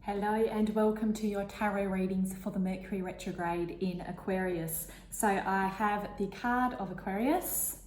Hello and welcome to your tarot readings for the Mercury Retrograde in Aquarius. So I have the card of Aquarius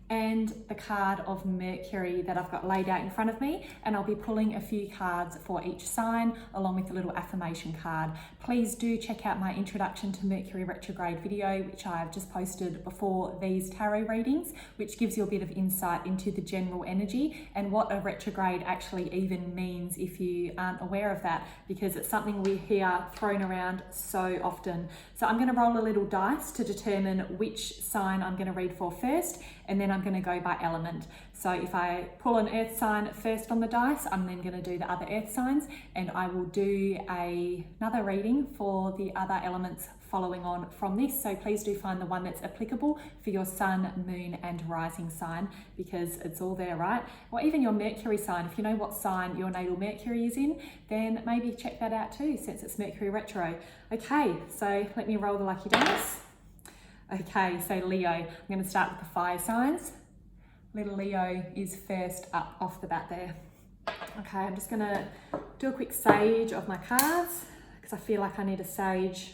and the card of Mercury that I've got laid out in front of me, and I'll be pulling a few cards for each sign along with a little affirmation card. Please do check out my introduction to Mercury Retrograde video, which I've just posted before these tarot readings, which gives you a bit of insight into the general energy and what a retrograde actually even means if you aren't aware of that, because it's something we hear thrown around so often. So I'm going to roll a little dice to determine which sign I'm going to read for first, and then I'm going to go by element. So if I pull an earth sign first on the dice, I'm then going to do the other earth signs, and I will do another reading for the other elements following on from this. So please do find the one that's applicable for your sun, moon and rising sign, because it's all there, right? Or even your Mercury sign. If you know what sign your natal Mercury is in, then maybe check that out too, since it's Mercury retro. Okay, so let me roll the lucky dice. Okay, so Leo, I'm going to start with the fire signs. Little Leo is first up off the bat there. Okay, I'm just going to do a quick sage of my cards, because I feel like I need a sage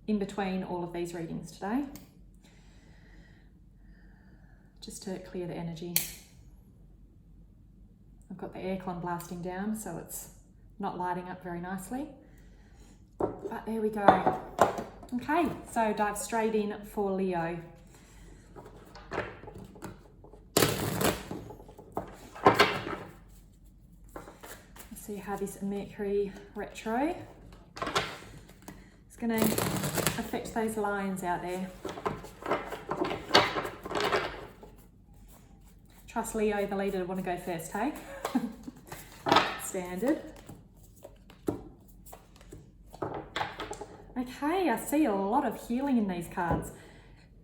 in between all of these readings today, just to clear the energy. I've got the aircon blasting down, so it's not lighting up very nicely, but there we go. Okay, so dive straight in for Leo. Let's see how this Mercury retro is going to affect those lines out there. Trust Leo, the leader, to want to go first, hey? Standard. Okay, I see a lot of healing in these cards,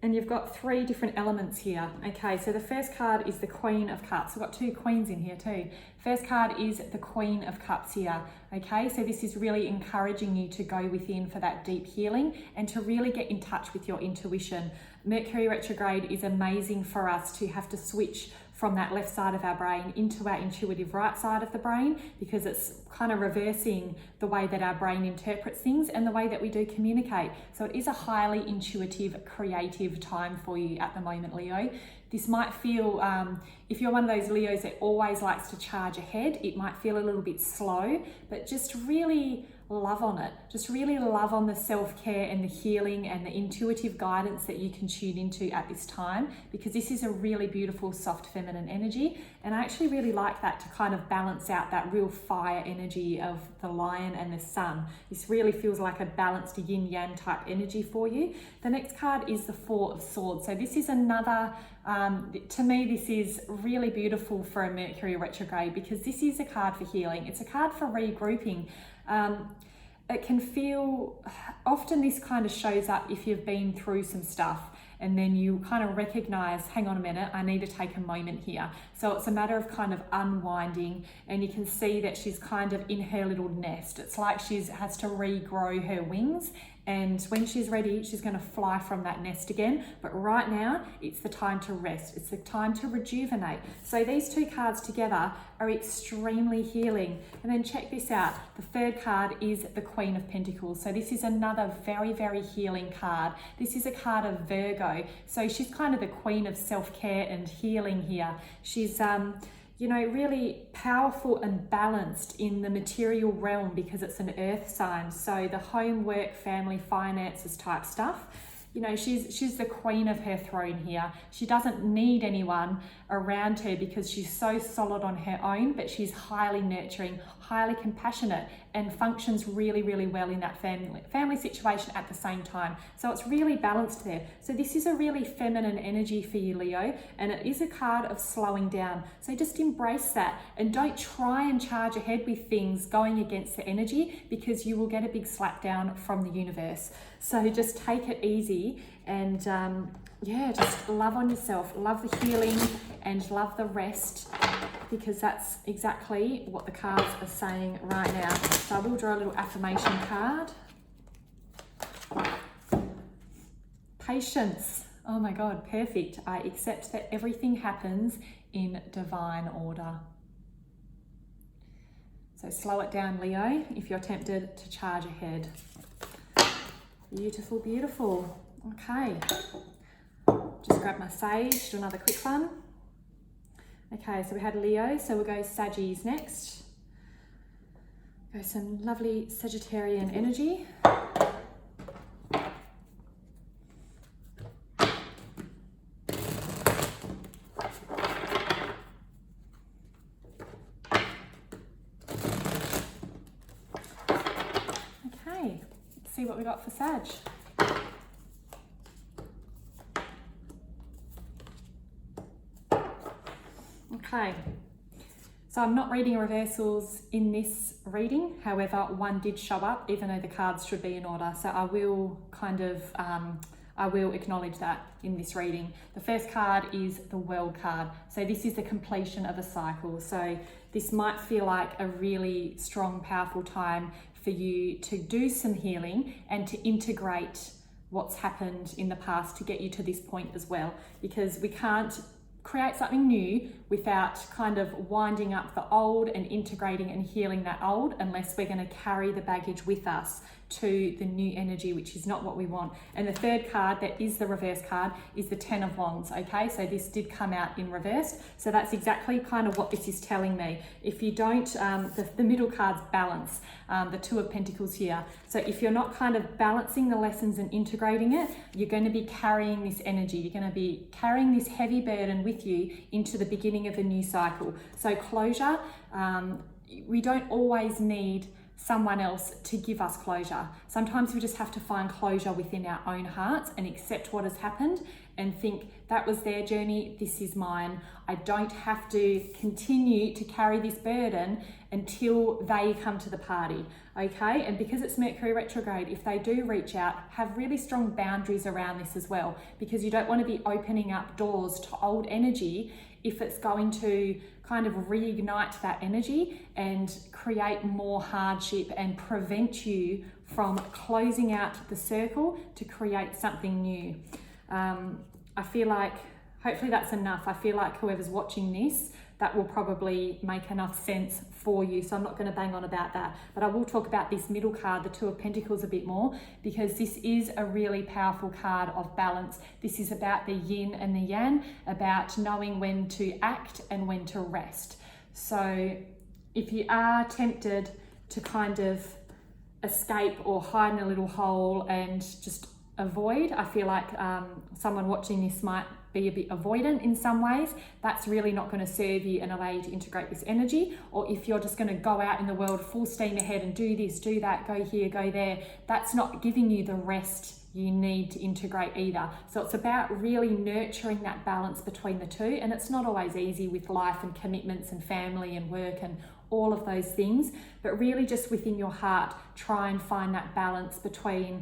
and you've got three different elements here. Okay, so the first card is the Queen of Cups. We've got two queens in here too. First card is the Queen of Cups here. Okay, so this is really encouraging you to go within for that deep healing and to really get in touch with your intuition. Mercury retrograde is amazing for us to have to switch from that left side of our brain into our intuitive right side of the brain, because it's kind of reversing the way that our brain interprets things and the way that we do communicate. So it is a highly intuitive, creative time for you at the moment, Leo. This might feel, if you're one of those Leos that always likes to charge ahead, it might feel a little bit slow, but just really love on it. Just really love on the self-care and the healing and the intuitive guidance that you can tune into at this time, because this is a really beautiful, soft, feminine energy. And I actually really like that to kind of balance out that real fire energy of the lion and the sun. This really feels like a balanced yin-yang type energy for you. The next card is the Four of Swords. So this is another, to me, this is really beautiful for a Mercury retrograde, because this is a card for healing. It's a card for regrouping. It can feel, often this kind of shows up if you've been through some stuff and then you kind of recognize, hang on a minute, I need to take a moment here. So it's a matter of kind of unwinding, and you can see that she's kind of in her little nest. It's like she has to regrow her wings, and when she's ready, she's going to fly from that nest again. But right now, it's the time to rest. It's the time to rejuvenate. So these two cards together are extremely healing. And then check this out. The third card is the Queen of Pentacles. So this is another very, very healing card. This is a card of Virgo. So she's kind of the queen of self-care and healing here. She's you know, really powerful and balanced in the material realm, because it's an earth sign. So the home, work, family, finances type stuff. You know, she's the queen of her throne here. She doesn't need anyone around her because she's so solid on her own, but she's highly nurturing, highly compassionate, and functions really, really well in that family situation at the same time. So it's really balanced there. So this is a really feminine energy for you, Leo, and it is a card of slowing down. So just embrace that and don't try and charge ahead with things going against the energy, because you will get a big slap down from the universe. So just take it easy and yeah, just love on yourself, love the healing and love the rest, because that's exactly what the cards are saying right now. So I will draw a little affirmation card. Patience. Oh my God, perfect. I accept that everything happens in divine order. So slow it down, Leo, if you're tempted to charge ahead. Beautiful, beautiful. Okay, just grab my sage, do another quick one. Okay, so we had Leo, so we'll go Saggies next. Go some lovely Sagittarian energy. Okay, let's see what we got for Sag. Okay, so I'm not reading reversals in this reading, however, one did show up, even though the cards should be in order. So I will I will acknowledge that in this reading. The first card is the World card. So this is the completion of a cycle. So this might feel like a really strong, powerful time for you to do some healing and to integrate what's happened in the past to get you to this point as well, because we can't create something new without kind of winding up the old and integrating and healing that old, unless we're going to carry the baggage with us to the new energy, which is not what we want. And the third card, that is the reverse card, is the Ten of Wands. Okay, so this did come out in reverse, so that's exactly kind of what this is telling me. If you don't, the middle card's balance, the Two of Pentacles here. So if you're not kind of balancing the lessons and integrating it, you're going to be carrying this energy, you're going to be carrying this heavy burden with you into the beginning of a new cycle. So closure, we don't always need someone else to give us closure. Sometimes we just have to find closure within our own hearts and accept what has happened and think that was their journey, this is mine. I don't have to continue to carry this burden until they come to the party, okay? And because it's Mercury retrograde, if they do reach out, have really strong boundaries around this as well, because you don't want to be opening up doors to old energy if it's going to kind of reignite that energy and create more hardship and prevent you from closing out the circle to create something new. I feel like hopefully that's enough. I feel like whoever's watching this, that will probably make enough sense for you. So I'm not going to bang on about that, but I will talk about this middle card, the Two of Pentacles, a bit more, because this is a really powerful card of balance. This is about the yin and the yang, about knowing when to act and when to rest. So if you are tempted to kind of escape or hide in a little hole and just avoid, I feel like someone watching this might be a bit avoidant in some ways. That's really not going to serve you and allow you to integrate this energy. Or if you're just going to go out in the world full steam ahead and do this, do that, go here, go there, that's not giving you the rest you need to integrate either. So it's about really nurturing that balance between the two, and it's not always easy with life and commitments and family and work and all of those things, but really just within your heart, try and find that balance between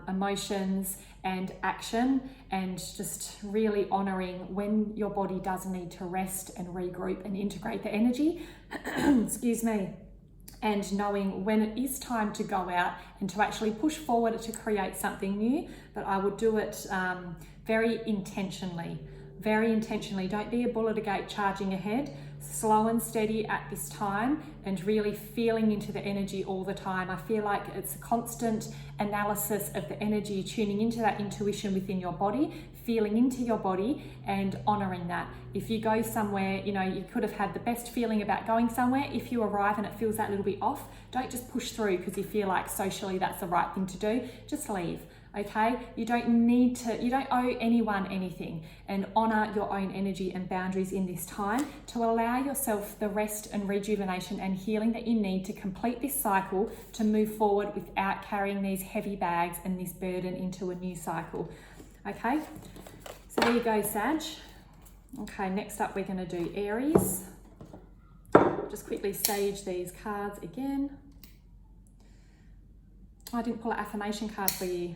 emotions and action, and just really honoring when your body does need to rest and regroup and integrate the energy, excuse me, and knowing when it is time to go out and to actually push forward to create something new. But I would do it very intentionally. Don't be a bull at a gate charging ahead. Slow and steady at this time, and really feeling into the energy all the time. I feel like it's a constant analysis of the energy, tuning into that intuition within your body, feeling into your body and honoring that. If you go somewhere, you know, you could have had the best feeling about going somewhere. If you arrive and it feels that little bit off, don't just push through because you feel like socially that's the right thing to do. Just leave. Okay, you don't owe anyone anything, and honor your own energy and boundaries in this time to allow yourself the rest and rejuvenation and healing that you need to complete this cycle, to move forward without carrying these heavy bags and this burden into a new cycle. Okay, so there you go, Sag. Okay, next up we're going to do Aries. Just quickly sage these cards again. I didn't pull an affirmation card for you.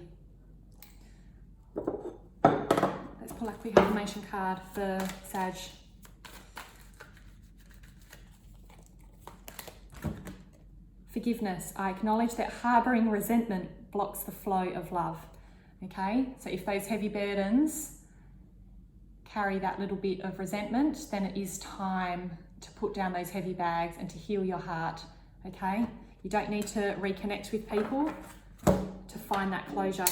Let's pull a quick affirmation card for Sag. Forgiveness. I acknowledge that harboring resentment blocks the flow of love. Okay, so if those heavy burdens carry that little bit of resentment, then it is time to put down those heavy bags and to heal your heart okay? You don't need to reconnect with people to find that closure.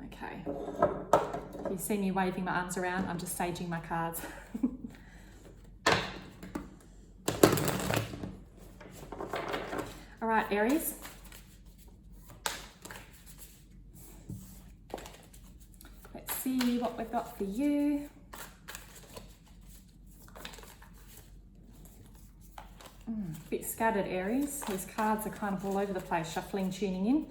Okay. If you see me waving my arms around, I'm just saging my cards. All right, Aries. Let's see what we've got for you. A bit scattered, Aries. These cards are kind of all over the place, shuffling, tuning in.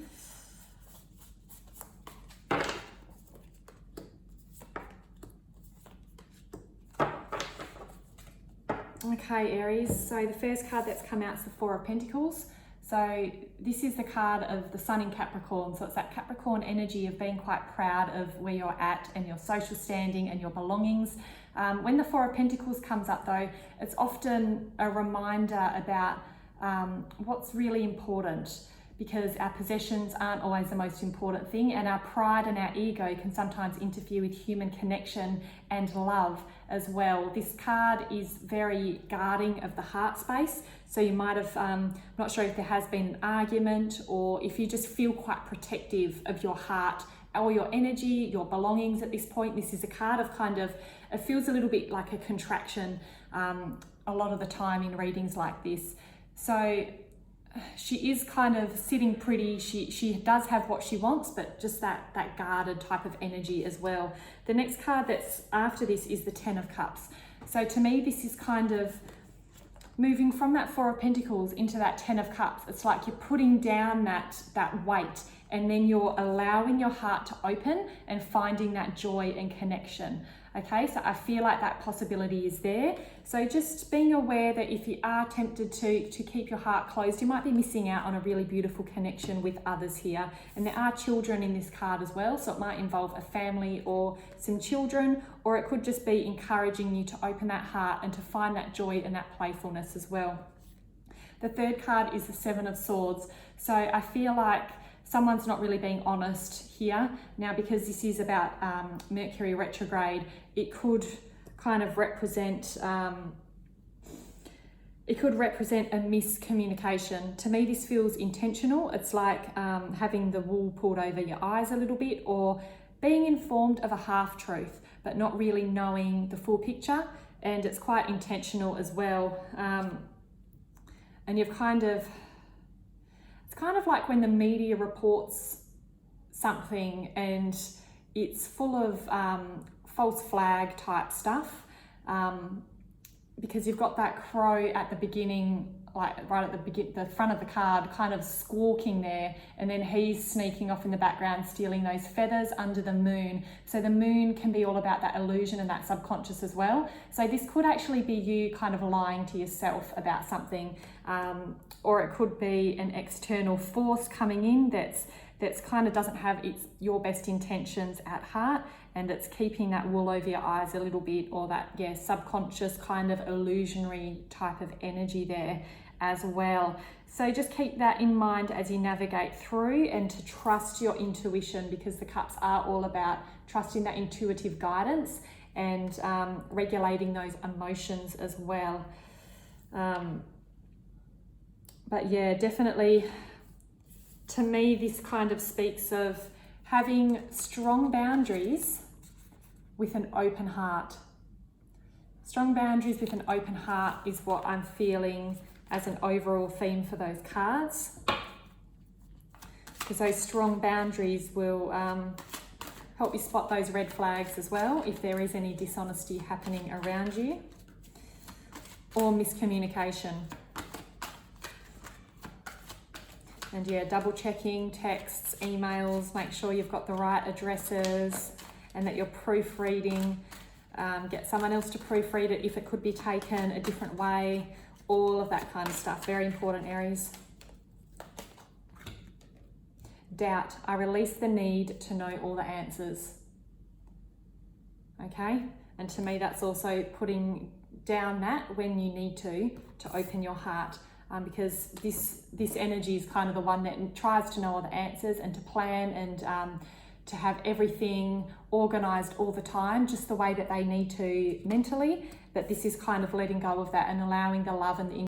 Okay, Aries, so the first card that's come out is the Four of Pentacles. So this is the card of the Sun in Capricorn. So it's that Capricorn energy of being quite proud of where you're at and your social standing and your belongings. When the Four of Pentacles comes up though, it's often a reminder about what's really important, because our possessions aren't always the most important thing, and our pride and our ego can sometimes interfere with human connection and love as well. This card is very guarding of the heart space. So you might have, not sure if there has been an argument, or if you just feel quite protective of your heart or your energy, your belongings at this point. This is a card of kind of, it feels a little bit like a contraction a lot of the time in readings like this. So she is kind of sitting pretty. She does have what she wants, but just that guarded type of energy as well. The next card that's after this is the Ten of Cups. So to me, this is kind of moving from that Four of Pentacles into that Ten of Cups. It's like you're putting down that weight, and then you're allowing your heart to open and finding that joy and connection. Okay, so I feel like that possibility is there. So just being aware that if you are tempted to keep your heart closed, you might be missing out on a really beautiful connection with others here. And there are children in this card as well, so it might involve a family or some children, or it could just be encouraging you to open that heart and to find that joy and that playfulness as well. The third card is the Seven of Swords. So I feel like someone's not really being honest here. Now, because this is about Mercury retrograde, it could kind of represent, a miscommunication. To me, this feels intentional. It's like having the wool pulled over your eyes a little bit, or being informed of a half-truth, but not really knowing the full picture. And it's quite intentional as well. And you've kind of, it's kind of like when the media reports something and it's full of false flag type stuff, because you've got that crow at the beginning, like right at the front of the card, kind of squawking there, and then he's sneaking off in the background, stealing those feathers under the moon. So the moon can be all about that illusion and that subconscious as well. So this could actually be you kind of lying to yourself about something, or it could be an external force coming in that's kind of doesn't have your best intentions at heart, and it's keeping that wool over your eyes a little bit, or that subconscious kind of illusionary type of energy there as well. So just keep that in mind as you navigate through, and to trust your intuition, because the cups are all about trusting that intuitive guidance and regulating those emotions as well. But yeah, definitely, to me, this kind of speaks of having strong boundaries with an open heart. Strong boundaries with an open heart is what I'm feeling as an overall theme for those cards, because those strong boundaries will help you spot those red flags as well, if there is any dishonesty happening around you or miscommunication. And yeah, double checking texts, emails, make sure you've got the right addresses and that you're proofreading. Get someone else to proofread it if it could be taken a different way, all of that kind of stuff. Very important, Aries. Doubt. I release the need to know all the answers. Okay? And to me, that's also putting down that when you need to open your heart. Because this energy is kind of the one that tries to know all the answers and to plan and to have everything organized all the time, just the way that they need to mentally. that this is kind of letting go of that and allowing the love and the